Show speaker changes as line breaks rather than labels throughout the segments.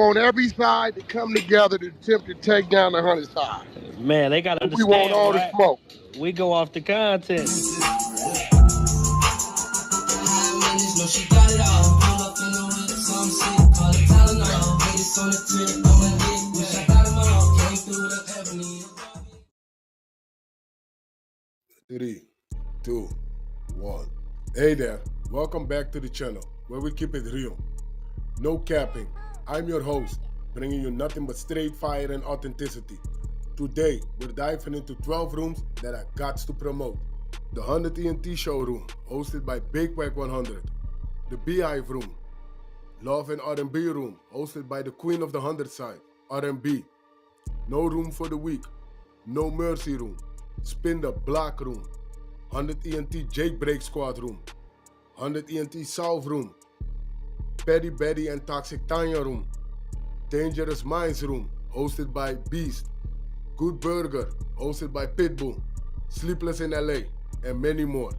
want every side to come together to attempt to take down the 100 side.
Man, they gotta
We want
understand,
all the
right?
smoke.
We go off the content.
Three, two, one. Hey there, welcome back to the channel where we keep it real. No capping. I'm your host, bringing you nothing but straight fire and authenticity. Today, we're diving into 12 rooms that I got to promote. The 100 ENT showroom, hosted by Big Wack100. The Beehive room. Love and R&B room, hosted by the queen of the 100 side, R&B. No room for the weak. No mercy room. Spin the block room. 100 ENT jailbreak squad room. 100 ENT solve room. Petty Betty and Toxic Tanya room. Dangerous Minds room, hosted by Beast. Good Burger, hosted by Pitbull. Sleepless in LA, and many more.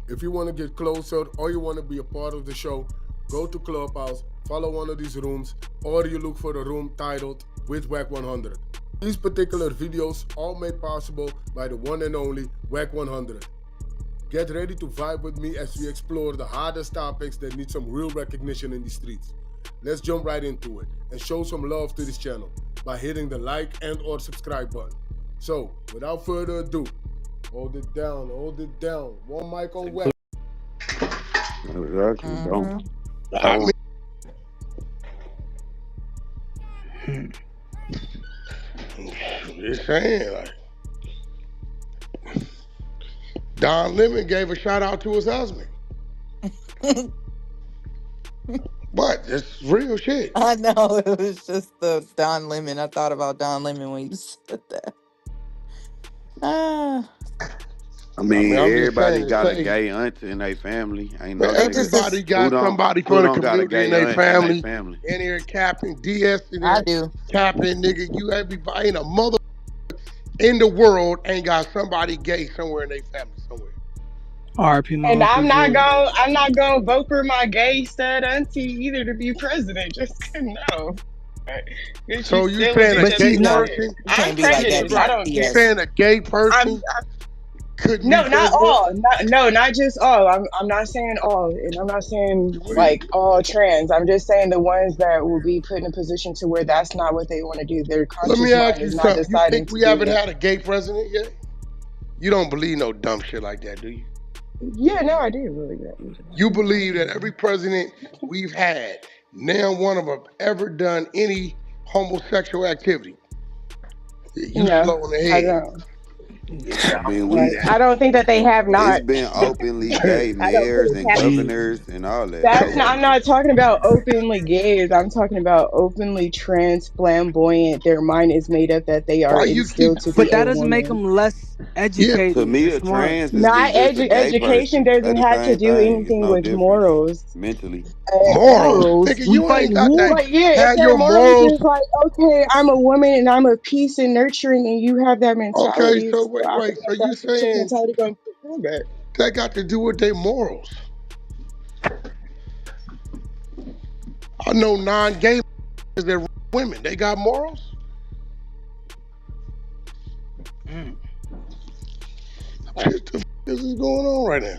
If you want to get closer or you want to be a part of the show, go to Clubhouse, follow one of these rooms, or you look for a room titled with Wack100. These particular videos all made possible by the one and only Wack100. Get ready to vibe with me as we explore the hardest topics that need some real recognition in the streets. Let's jump right into it and show some love to this channel by hitting the like and or subscribe button. So, without further ado, hold it down. One mic on Wack.
Just saying, like, Don Lemon gave a shout out to his husband. But it's real shit.
I know, it was just the Don Lemon. I thought about Don Lemon when you said that.
I mean, everybody
saying,
got a gay aunt in their family. Ain't no
everybody got somebody from the community in their family. In here capping DS in here.
I do.
Capping, nigga. You everybody ain't a mother in the world ain't got somebody gay somewhere in their family somewhere.
And I'm not gonna vote for my gay stud auntie either to be president. Just no.
So you saying a gay person?
I'm prejudiced. I don't.
You saying a gay person?
No, not all. Not just all. I'm not saying all, and I'm not saying like all trans. I'm just saying the ones that will be put in a position to where that's not what they want to do. Their conscious mind is not deciding.
You think we haven't had a gay president yet? You don't believe no dumb shit like that, do you?
Yeah, no, I do believe that.
You believe that every president we've had, now one of them ever done any homosexual activity? You slow in the head.
I don't.
I mean,
I don't think that they have not.
It's been openly gay mayors and governors and all that.
I'm not talking about openly gays. I'm talking about openly trans, flamboyant. Their mind is made up that they are instilled to be.
But that doesn't make them less educated.
To me, a trans is
not education doesn't have to do anything with morals.
Mentally.
Morals? Nigga, you ain't got that.
Yeah, if your morals is like, okay, I'm a woman and I'm a peace and nurturing, and you have that mentality.
Okay, so wait. So you saying that got to do with their morals? I know non-gay they're women. They got morals. What the f is going on right now?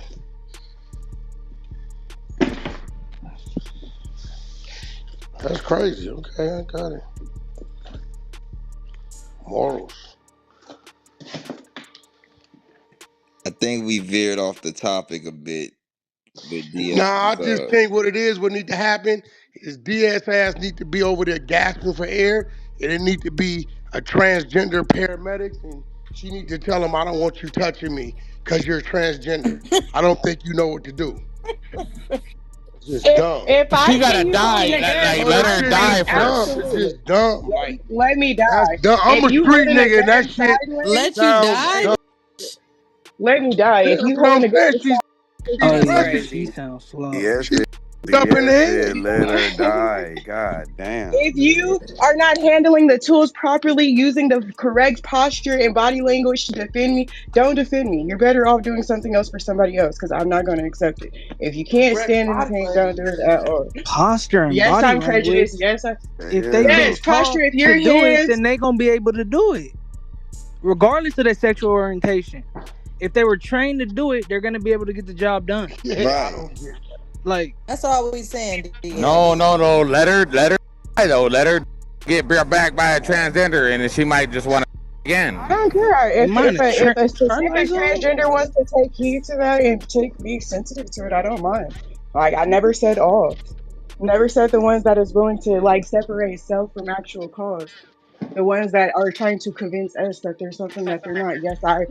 That's crazy. Okay, I got it. Morals.
I think we veered off the topic a bit.
Nah, I just think what need to happen is DS ass need to be over there gasping for air, and it need to be a transgender paramedic, and she need to tell him, I don't want you touching me because you're transgender. I don't think you know what to do. It's just dumb.
She
gotta die. Like, let her die first.
It's just dumb. Like,
let me die.
I'm a street nigga, and that shit.
Let you die?
Dumb.
Let me die. If you hold a gun,
She sounds slow.
Yes,
Up in the
Diaz said,
head.
"Let her die." God damn.
If you are not handling the tools properly, using the correct posture and body language to defend me, don't defend me. You're better off doing something else for somebody else because I'm not going to accept it. If you can't
Correct
stand in the
body
pain, don't do
language.
it at all.
Posture and
Yes,
body
I'm
language.
prejudiced. Yes,
If they've
Yeah.
been
yes,
taught
posture. If
to
your
do it,
hands,
then they gonna be able to do it, regardless of their sexual orientation. If they were trained to do it, they're gonna be able to get the job done.
Yeah, I
Right.
don't get
Like,
That's all we saying,
No,
DS.
no, no. Let her die though. Let her get brought back by a transgender, and then she might just want to again.
I don't care.
they
If
mind a
if a
turn
specific
lights on.
transgender wants to take heed to that and be sensitive to it, I don't mind. Like I never said all. Never said the ones that is willing to like separate self from actual cause. The ones that are trying to convince us that there's something that they're not. Yes, I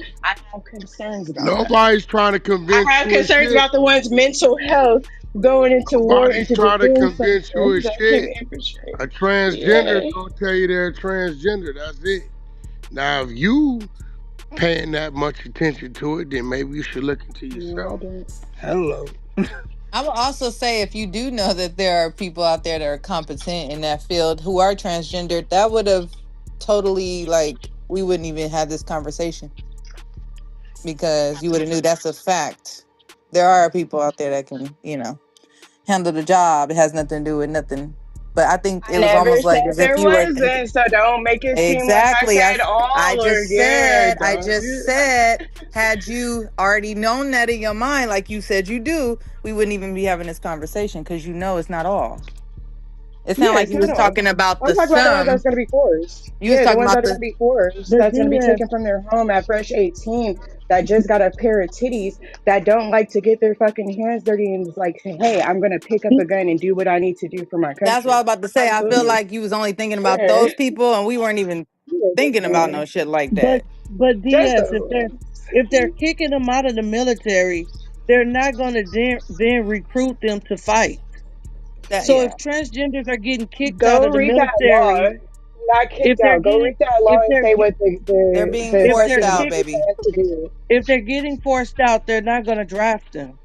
have concerns
it.
about that.
Nobody's trying to
I
convince
have
you of
concerns
shit.
about the ones mental health going into war and
Nobody's
to
trying to
defend
convince you
something
of
that can
shit.
infiltrate.
A transgender
Yeah,
is gonna tell you they're transgender. That's it. Now, if you paying that much attention to it, then maybe you should look into
no, I
yourself.
don't.
Hello.
I will also say if you do know that there are people out there that are competent in that field who are transgendered, that would have totally like we wouldn't even have this conversation because you would have knew that's a fact. There are people out there that can, handle the job. It has nothing to do with nothing. But I think
I
it was
never
almost
said
like as if
there
you were thinking
wasn't, so don't make it seem like I
exactly.
said
I
all or
just
yeah,
said,
don't do that.
had you already known that in your mind, like you said you do, we wouldn't even be having this conversation because you know it's not all. It's not
Yeah,
like
it's
you
not
was
all.
talking about
I'm
the
talking about the ones
sum.
that's going to be forced.
You was
Yeah, the
talking
ones
about
that are
the
going to be forced,
But
that's going to be
DS,
taken from their home at fresh 18, that just got a pair of titties, that don't like to get their fucking hands dirty and just like say, hey, I'm going to pick up a gun and do what I need to do for my
that's what I
country.
was about to say. I feel
Absolutely.
like you was only thinking about
Yeah.
those people and we weren't even
Yeah,
thinking about no
definitely.
shit like
but
that.
but
Just
DS, if they're kicking them out of the military, they're not going to then recruit them to fight.
That
So if
yeah.
transgenders are getting kicked out
go
of the
read that law.
military,
Not
if
kicked
they're
out. Go
getting
read that law
if
and
they're
say
ge-
what the,
They're
the,
being
the
if
forced
they're
fucking
out,
kick
baby.
has to do.
if they're getting forced out, they're not going to draft them.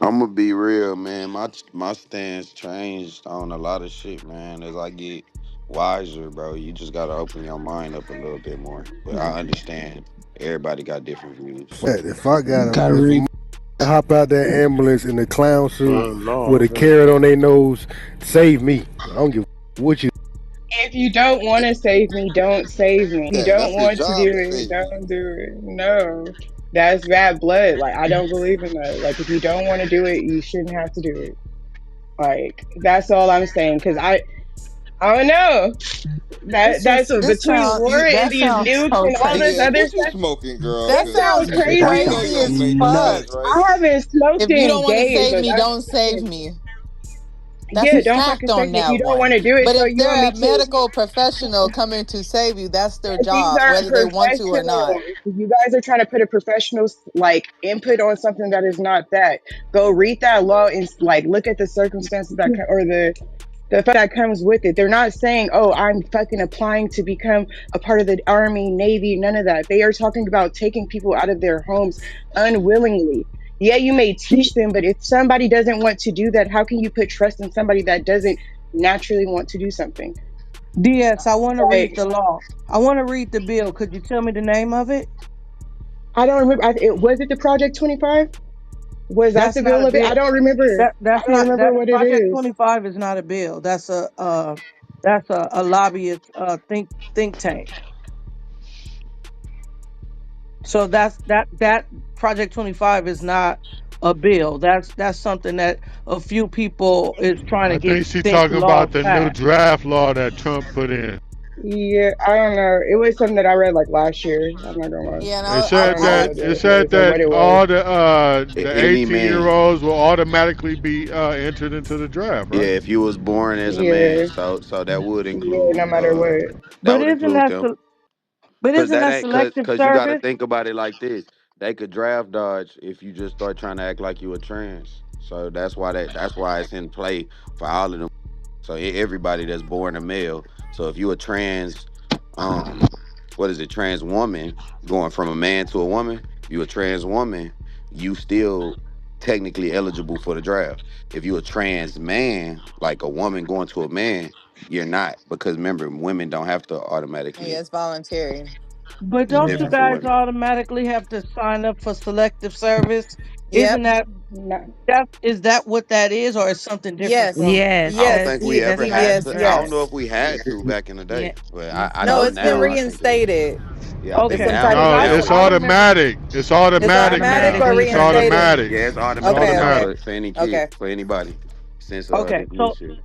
I'm gonna be real, man. My stance changed on a lot of shit, man. As I get wiser, bro, you just gotta open your mind up a little bit more. But I understand everybody got different views.
If I got a, if
Kyrie.
a hop out that ambulance in the clown suit
Oh
with a
Lord, man.
carrot on their nose, save me. I don't give what you.
If you don't want to save me, don't save me. If you
Yeah,
don't
that's his
want to
job
do
to
it,
save you.
don't do it. No, that's bad blood. Like I don't believe in that. Like if you don't want to do it, you shouldn't have to do it. Like that's all I'm saying. Cause I don't know.
This
That's
just
what
this
between
sound
war
you
and
that
these
sounds
nukes
so
and all this
crazy.
DS,
other
what you
stuff.
smoking, girl?
That
It
Cause
sounds
sounds
you know
crazy
crazy
your
as
as
mate
fuck.
dies,
fuck.
right?
I haven't smoked
If you don't
in
want to
days,
save
but
me,
that's
don't save me. That's
yeah.
a
Don't
fact
fucking
on
save me if
that
you don't
one.
want to do it.
But
So
if
you want
they're
me
a
to?
medical professional coming to save you, that's their
But these
job,
aren't
whether they want to or not.
professionals. You guys are trying to put a professional's like input on something that is not that. Go read that law and like look at the circumstances that or the fact that comes with it. They're not saying, "Oh, I'm fucking applying to become a part of the army, navy." None of that. They are talking about taking people out of their homes unwillingly. Yeah, you may teach them, but if somebody doesn't want to do that, how can you put trust in somebody that doesn't naturally want to do something?
DS, I want to read
Like
the law. I want to read the bill. Could you tell me the name of it?
I don't remember. Was it the Project 25? Was that
That's
the
not
bill
a
of it? I
bill.
don't remember.
That
I
that's
don't
not
remember
that
what it
Project
is.
25 is not a bill. That's a lobbyist think tank. So that Project 25 is not a bill. That's something that a few people is trying to
I
get
think she
think
talking
laws
about the new
passed.
draft law that Trump put in.
Yeah, I don't know. It was something that I read like last year. I'm not gonna lie.
Yeah, and
It
I
said
don't know
that
what
it
it
said
was or
that
what it was.
all the
Any
18-year
man,
olds will automatically be entered into the draft,
yeah,
right?
if you was born as a man,
Yeah,
so that would
yeah, no
include
matter what.
that
But
would
isn't
include
that
them.
se- but
Cause
isn't
that
that
ain't
selective
cause you got to
service?
think about it like this. They could draft dodge if you just start trying to act like you a trans. So that's why it's in play for all of them. So everybody that's born a male. So if you a trans, um, what is it, trans woman going from a man to a woman? You a trans woman, you still technically eligible for the draft. If you're a trans man, like a woman going to a man, you're not, because remember, women don't have to
Yeah,
automatically.
it's voluntary.
But
It's
don't you
different for
guys
women.
automatically have to sign up for selective service? Isn't
Yep.
that is that what that is, or is something different
Yes.
from?
Yes,
I don't
Yes.
think we
that's
ever
how
had
it
CVS.
to. I don't know
started.
if
Yes.
we had to back in the
Yeah,
day, but
you
I
No,
know
supposed
it's been
now.
to.
I think it is.
reinstated.
Yeah, I think
It's
Okay,
some
now
type
because
of
No,
I
it's
I
insurance.
remember.
automatic. It's
It's
It's
automatic
automatic
now.
automatic
or
It's
reinstated.
reinstatement.
automatic.
yeah, it's
It's
automatic
Okay.
now
Okay.
automatic.
for any kid,
Okay.
for anybody since
Okay,
this year.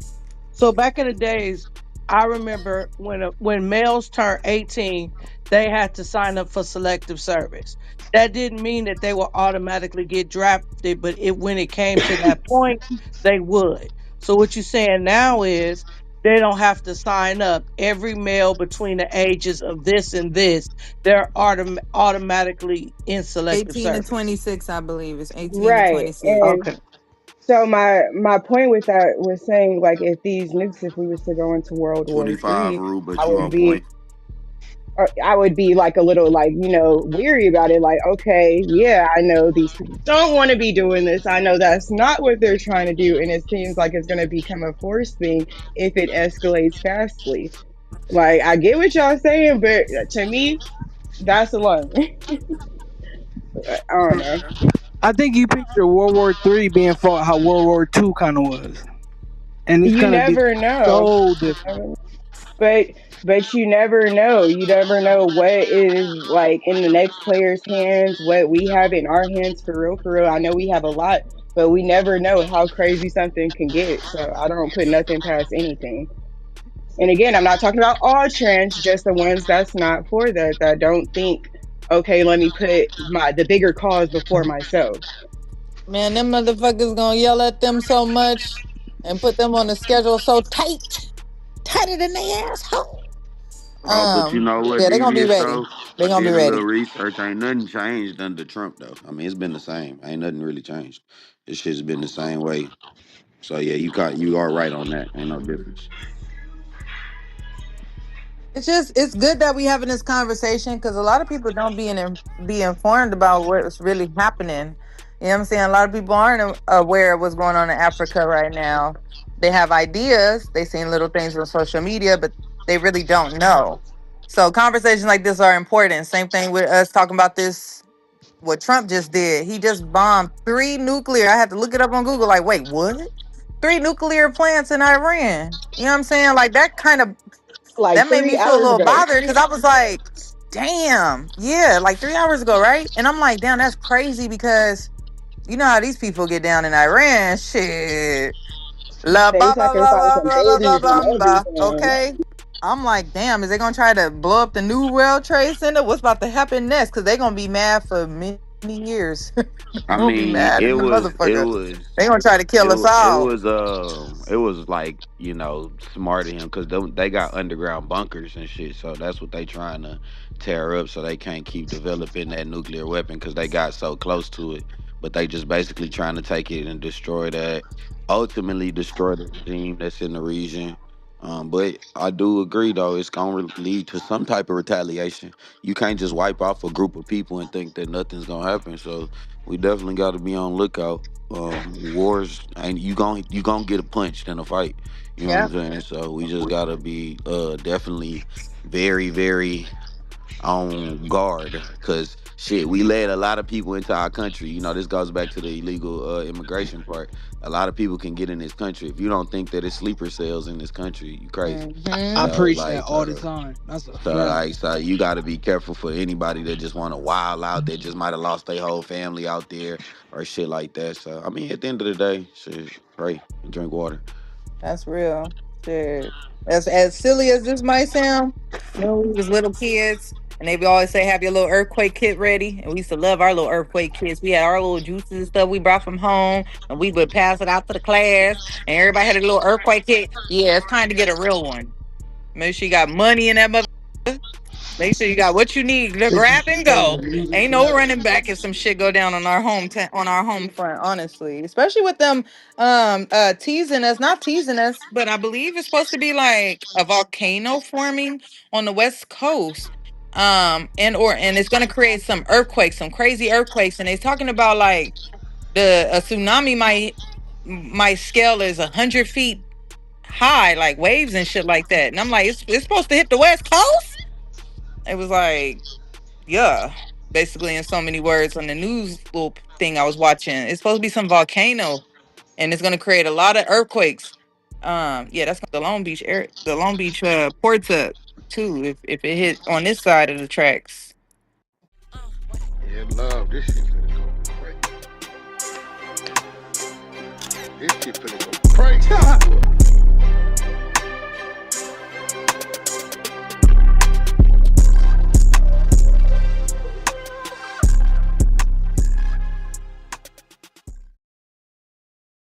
so back in the days, I remember when males turned 18, they had to sign up for selective service. That didn't mean that they would automatically get drafted, but when it came to that point, they would. So what you're saying now is they don't have to sign up. Every male between the ages of this and this, they're automatically in selective
18 to
service.
26, I believe. It's 18 to
Right.
26.
And
Okay.
so my point with that was saying, like, if these nukes, if we was to go into World War
25
Three,
rule, but
I
you
would
on point.
be I would be like a little, like, weary about it. Like, okay, yeah, I know these people don't want to be doing this. I know that's not what they're trying to do, and it seems like it's going to become a force thing if it escalates fastly. Like, I get what y'all saying, but to me, that's alarming. I don't know.
I think you picture World War III being fought how World War II kind of was, and it's
You
gonna be
never know.
so
You
different.
never But you never know. You never know what is like in the next player's hands, what we have in our hands for real, for real. I know we have a lot, but we never know how crazy something can get. So I don't put nothing past anything. And again, I'm not talking about all trans, just the ones that's not for that don't think, okay, let me put the bigger cause before myself.
Man, them motherfuckers gonna yell at them so much and put them on the schedule so tight, tighter than they asshole.
But you know what,
Yeah, they gonna be
Devious
ready.
though?
They
I
gonna be
did a little
ready.
research. Ain't nothing changed under Trump though. I mean, it's been the same. Ain't nothing really changed. This shit's been the same way. So yeah, you are right on that. Ain't no difference.
It's good that we having this conversation because a lot of people don't be informed about what's really happening. You know what I'm saying? A lot of people aren't aware of what's going on in Africa right now. They have ideas, they seen little things on social media, but they really don't know. So conversations like this are important. Same thing with us talking about this, what Trump just did. He just bombed three nuclear. I had to look it up on Google. Like, wait, what? Three nuclear plants in Iran. You know what I'm saying? Like that kind of
Like
that made
three
me feel a
hours
little
ago.
bothered because I was like, damn, yeah, like 3 hours ago, right? And I'm like, damn, that's crazy because you know how these people get down in Iran. Shit. La
They
ba ba ba ba
sacrificing
ba ba ba
babies and
ba ba.
everything.
Okay. I'm like, damn, is they gonna try to blow up the new World Trade Center? What's about to happen next? Because they gonna be mad for many years.
I
Gonna be
mean,
mad
it
in the
was it
motherfucker.
was
They gonna try to kill us all.
it was like, smart of him, because they got underground bunkers and shit. So that's what they trying to tear up, so they can't keep developing that nuclear weapon because they got so close to it. But they just basically trying to take it and destroy that, ultimately destroy the regime that's in the region. But I do agree though, it's gonna lead to some type of retaliation. You can't just wipe off a group of people and think that nothing's gonna happen. So we definitely got to be on lookout. Wars, and you gonna get a punched in a fight. You know what
Yeah,
I'm saying? So we just gotta be definitely very, very on guard, because shit, we let a lot of people into our country. This goes back to the illegal immigration part. A lot of people can get in this country. If you don't think that it's sleeper cells in this country, you crazy.
I
mm-hmm.
So
preach that
like
all the time. That's a
so
fact.
like so you got to be careful for anybody that just want to wild out, that just might have lost their whole family out there or shit like that. So I mean, at the end of the day, shit, pray and drink water.
That's real. Shit. As silly as this might sound, we was little kids, and they would always say, "Have your little earthquake kit ready." And we used to love our little earthquake kits. We had our little juices and stuff we brought from home, and we would pass it out to the class, and everybody had a little earthquake kit. Yeah, it's time to get a real one. Make sure you got money in that mother. Make sure you got what you need to grab and go. Ain't no running back if some shit go down on our on our home front, honestly. Especially with them teasing us, not teasing us, but I believe it's supposed to be like a volcano forming on the west coast. And it's gonna create some earthquakes, some crazy earthquakes. And they're talking about like A tsunami might scale is 100 feet high, like waves and shit like that. And I'm like, it's supposed to hit the West Coast. It was like, yeah, basically in so many words on the news little thing I was watching. It's supposed to be some volcano, and it's gonna create a lot of earthquakes. Yeah, that's the Long Beach ports up too. If it hit on this side of the tracks.
Yeah, love. This shit finna go crazy. This shit finna go crazy.